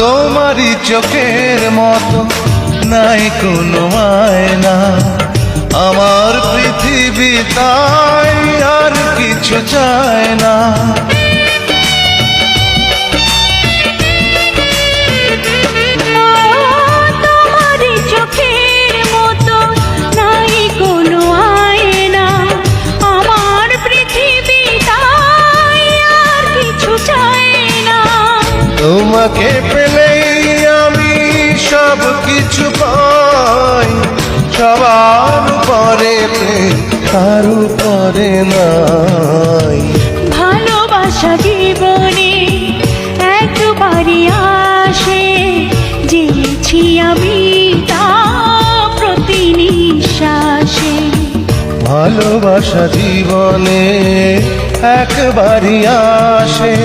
তোমারই চোখের মতো নাই কোনো আয়না, আমার পৃথিবী তাই আর কিছু চায় না। তোমারই চোখের মতো নাই কোনো আয়না, আমার পৃথিবী তাই আর কিছু চায় না। তোমাকে পেলেই আমি সব কিছু পাই, সবার উপরে প্রেম তার উপরে নাই। ভালোবাসা জীবনে একবারই আসে, জেনেছি আমি তা প্রতি নিঃশ্বাসে। ভালোবাসা জীবনে একবারই আসে।